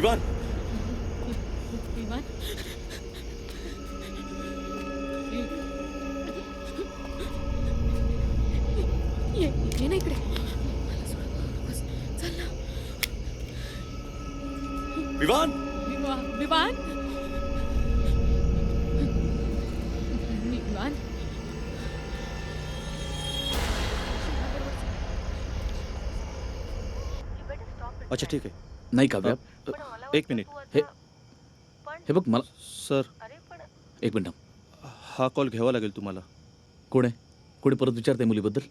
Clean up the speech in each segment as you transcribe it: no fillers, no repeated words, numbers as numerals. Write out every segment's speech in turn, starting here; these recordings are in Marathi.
विवान विवान ये ना इकडे. बस, चल ना. विवान विवान विवान अच्छा ठीक आहे. नाही काव्या, एक मिनिट. हे बघ मला सर एक मिनिट. हा कॉल घ्यावा लागेल तुम्हाला. कोण आहे? कोणी परत विचारते मुलीबद्दल?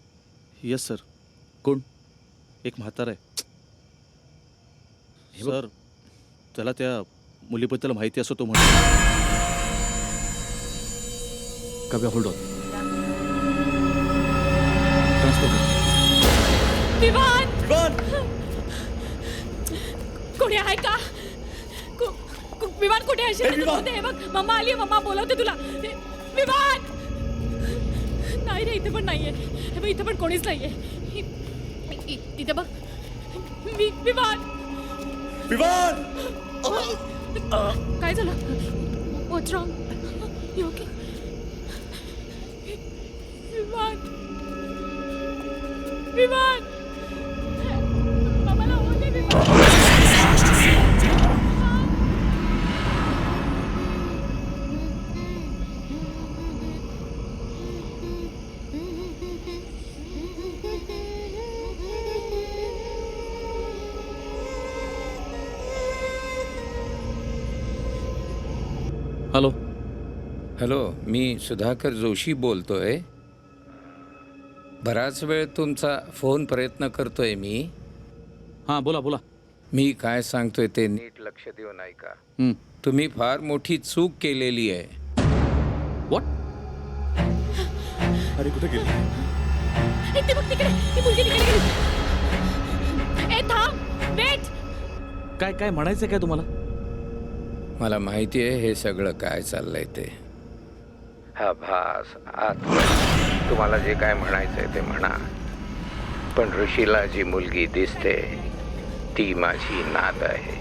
Yes sir. कोण? एक म्हातारा आहे. हे बघ. सर त्याला त्या मुलीबद्दल माहिती असं तो म्हणतो. Kavya hold on. ट्रान्सफर कर. विवान विवान कोणी आहे का? विमान कुठे आहे? विमान! हे बघ मम्मा आली. मम्मा बोलवते तुला. विमान नाही रे, इथे पण नाहीये. हे बघ इथे पण कोणीच नाहीये. इथे बघ. विमान विवान काय झालं? व्हॉट्स रॉंग? You okay? विमान विमान मामाला होते विमान. हॅलो. हॅलो, मी सुधाकर जोशी बोलतोय. बराच वेळ तुमचा फोन प्रयत्न करतोय मी. हां बोला बोला. मी काय सांगतोय ते नीट लक्ष देऊन ऐका. तुम्ही फार मोठी चूक केलेली आहे. व्हॉट? अरे कुठे गेली? ते बघ तिकडे. ती मुलगी तिकडे गेली. ए थांब. वेट. काय काय म्हणायचं काय तुम्हाला? मला माहिती आहे हे सगळं काय चाललंय ते. हा भास आत तुम्हाला जे काय म्हणायचंय ते म्हणा. पण ऋषीला जी मुलगी दिसते ती माझी नात आहे.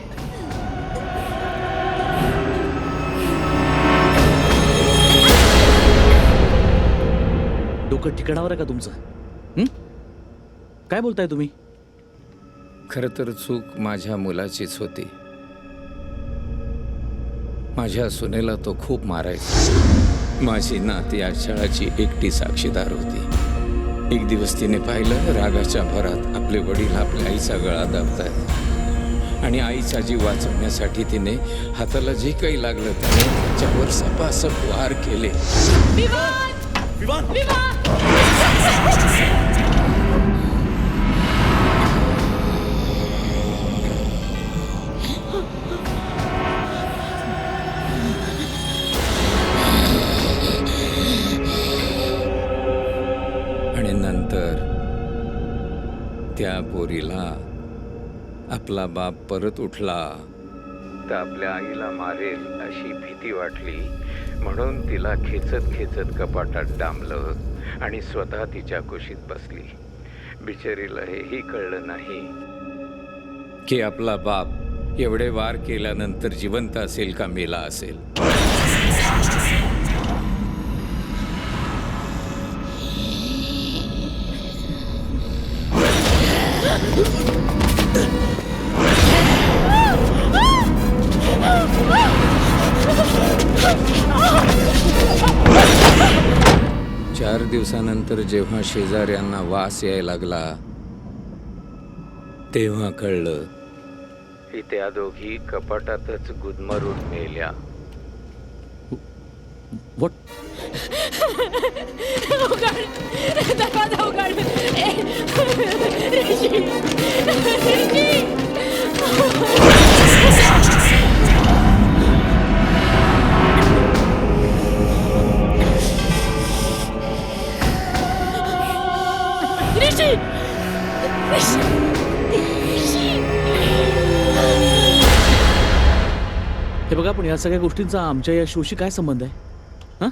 डोकं ठिकाणावर आहे का तुमचं? काय बोलताय तुम्ही? खरं तर चूक माझ्या मुलाचीच होती. माझ्या सुनेला तो खूप मारायचा. माझी नात या छळाची एकटी साक्षीदार होती. एक दिवस तिने पाहिलं रागाच्या भरात आपले वडील आपल्या आईचा गळा दाबतायत आणि आईचा जीव वाचवण्यासाठी तिने हाताला जे काही लागलं त्याने त्याच्यावर सपासप वार केले. विमान विवान विमान आणि नंतर त्या पोरीला आपला बाप परत उठला तर आपल्या आईला मारेल अशी भीती वाटली. म्हणून तिला खेचत खेचत कपाटात डांबलं आणि स्वतः तिच्या कुशीत बसली. बिचारीला हेही कळलं नाही की आपला बाप एवढे वार केल्यानंतर जिवंत असेल का मेला असेल. चार दिवसानंतर जेव्हा शेजाऱ्यांना वास यायला लागला तेव्हा कळलं की त्या दोघी कपाटातच गुदमरून मेल्या. व्हॉट? उघड. दरवाजा उघड. ऋषी ऋषी ऋषी ऋषी. हे बघा, पण या सगळ्या गोष्टींचा आमच्या या शोशी काय संबंध आहे? हां,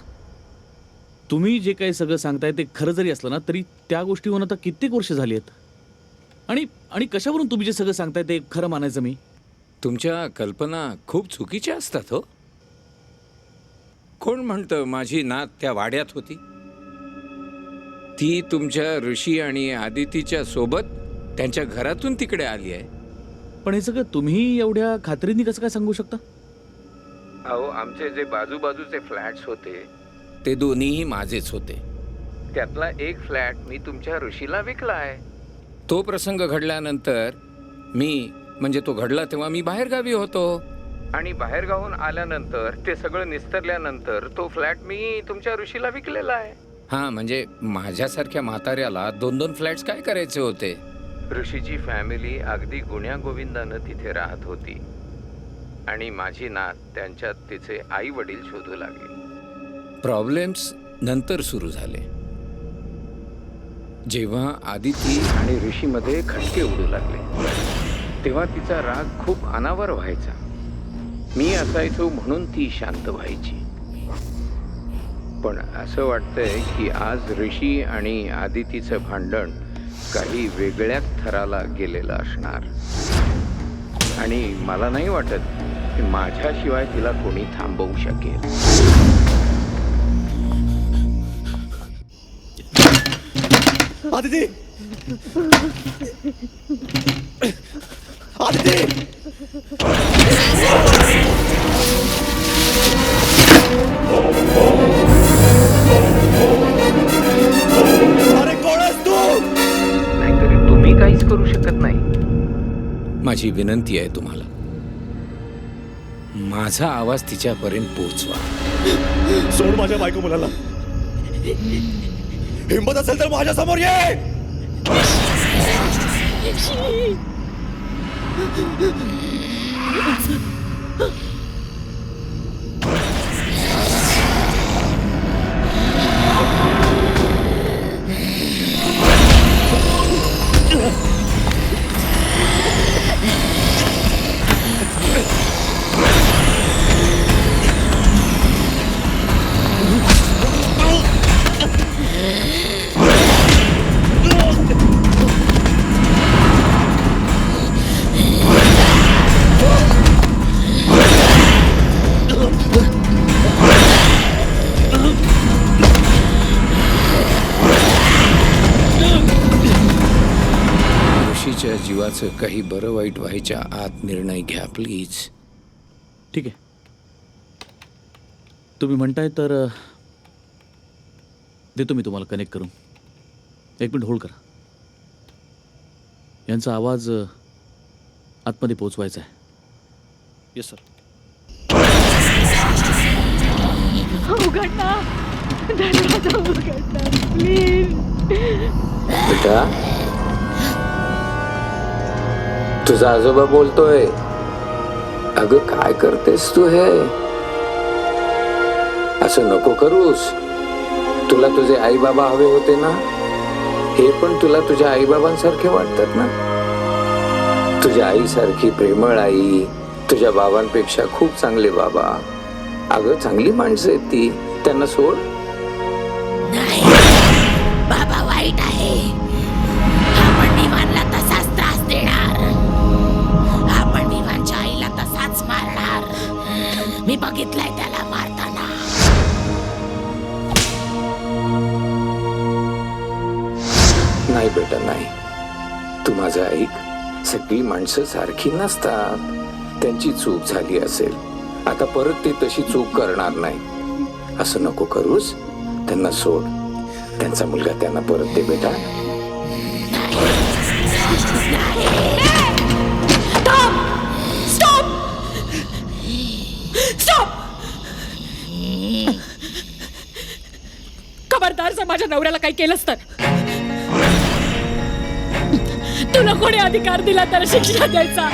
तुम्ही जे काही सगळं सांगताय ते खरं जरी असलं ना तरी त्या गोष्टी होऊन आता कित्येक वर्ष झाली आहेत. आणि कशावरून तुम्ही जे सगळं सांगताय ते खरं मानायचं मी? तुमच्या कल्पना खूप चुकीच्या असतात हो. कोण म्हणतं माझी नात त्या वाड्यात होती? ती तुमच्या ऋषी आणि आदितीच्या सोबत त्यांच्या घरातून तिकडे आली आहे. पण हे सगळं तुम्ही एवढ्या खात्रीने कसं काय सांगू शकता? अहो, आमचे जे बाजूबाजूचे फ्लॅट्स होते ते दोन्हीही माझेच होते. त्यातला एक फ्लॅट मी तुमच्या ऋषीला विकलाय. तो प्रसंग घडल्यानंतर म्हणजे तो घडला तेव्हा मी बाहेरगावी होतो, आणि बाहेरगावून आल्यानंतर ते सगळं निस्तरल्यानंतर तो फ्लॅट मी तुमच्या ऋषीला विकलेला आहे. हां, म्हणजे माझ्यासारख्या म्हाताऱ्याला 2-2 फ्लॅट्स काय करायचे होते? ऋषीची फॅमिली अगदी गुण्यागोविंदानं तिथे राहत होती, आणि माझी नात त्यांच्यात तिचे आई वडील शोधू लागले. प्रॉब्लेम्स नंतर सुरू झाले, जेव्हा आदिती आणि ऋषीमध्ये खटके उडू लागले. तेव्हा तिचा राग खूप अनावर व्हायचा. मी असायचो म्हणून ती शांत व्हायची. पण असं वाटतंय की आज ऋषी आणि आदितीचं भांडण काही वेगळ्याच थराला गेलेलं असणार, आणि मला नाही वाटत की माझ्याशिवाय तिला कोणी थांबवू शकेल. आदिती, आदिती, अरे कोण आहेस तू? नाहीतरी तुम्ही काहीच करू शकत नाही. माझी विनंती आहे तुम्हाला, माझा आवाज तिच्यापर्यंत पोहोचवा. सोड माझ्या बायको मुलाला. हिंमत असेल तर माझ्या समोर ये. ऋषीच्या जीवाचं काही बरं वाईट व्हायच्या आत निर्णय घ्या प्लीज. ठीक आहे, तुम्ही म्हणताय तर देतो मी तुम्हाला कनेक्ट करून. 1 मिनिट होल्ड करा. यांचा आवाज आतमध्ये पोचवायचा आहे. Yes sir. उघडना, दरवाजा उघडना प्लीज. बेटा, तुझा आजोबा बोलतोय. अगं काय करतेस तू? हे असं नको करूस. तुला तुझे आई बाबा हवे होते ना, हे पण तुला तुझ्या आई बाबांसारखे वाटतात ना. तुझ्या आईसारखी प्रेमळ आई, तुझ्या बाबांपेक्षा खूप चांगले बाबा. अगं चांगली माणसं आहेत ती, त्यांना सोड. बाबा वाईट आहे. आपण विवानला तसाच त्रास देणार. आपण विवानच्या आईला तसाच मारणार. मी बघितलंय त्याला मारताना. नाही बेटा, नाही. तू माझं ऐक. सगळी माणसं सारखी नसतात. त्यांची चूक झाली असेल, आता परत ते तशी चूक करणार नाही. असं नको करूस. त्यांना सोड. त्यांचा मुलगा त्यांना परत दे बेटा. खबरदार जर माझ्या नवऱ्याला काही केलंस तर तुला कोणी अधिकार दिला तर शिक्षा द्यायचा.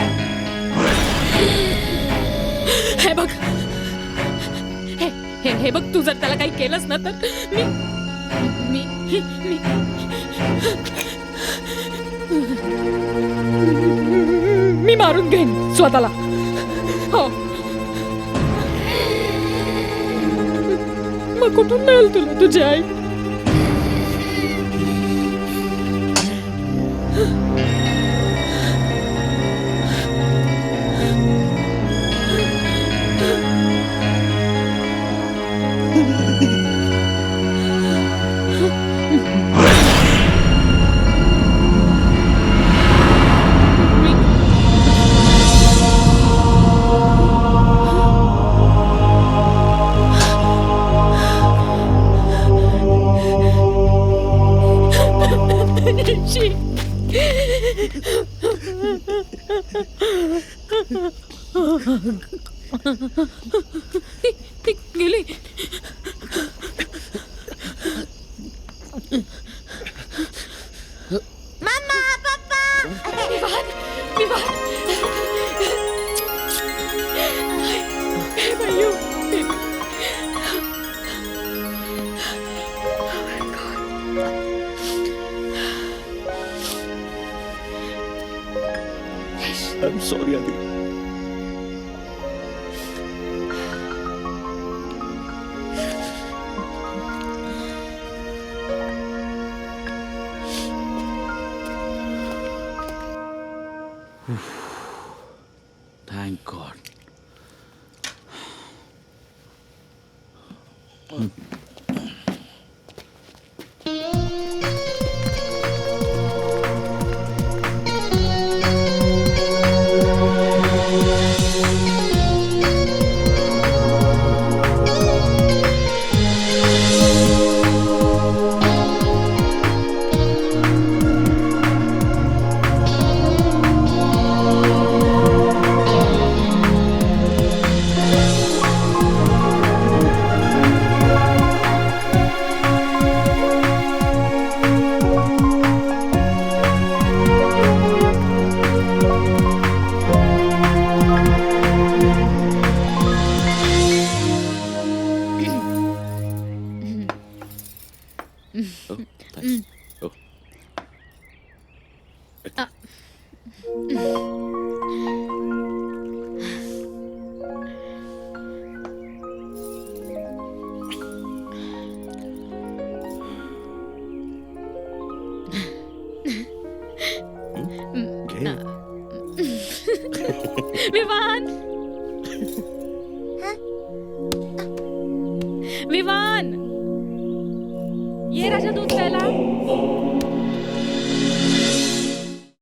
हे बघ, हे बघ, तू जर त्याला काही केलंस ना तर मी मारून घेईन स्वतःला. हो, मग कुठून मिळेल तुला तुझी आई? शी. ती गेली. Vivaan, Vivaan. Hey, my you, baby. Oh my God. I am sorry आधी. Thank God. Oh. घे. विवान. विवान, ये राजा दूध प्यायला.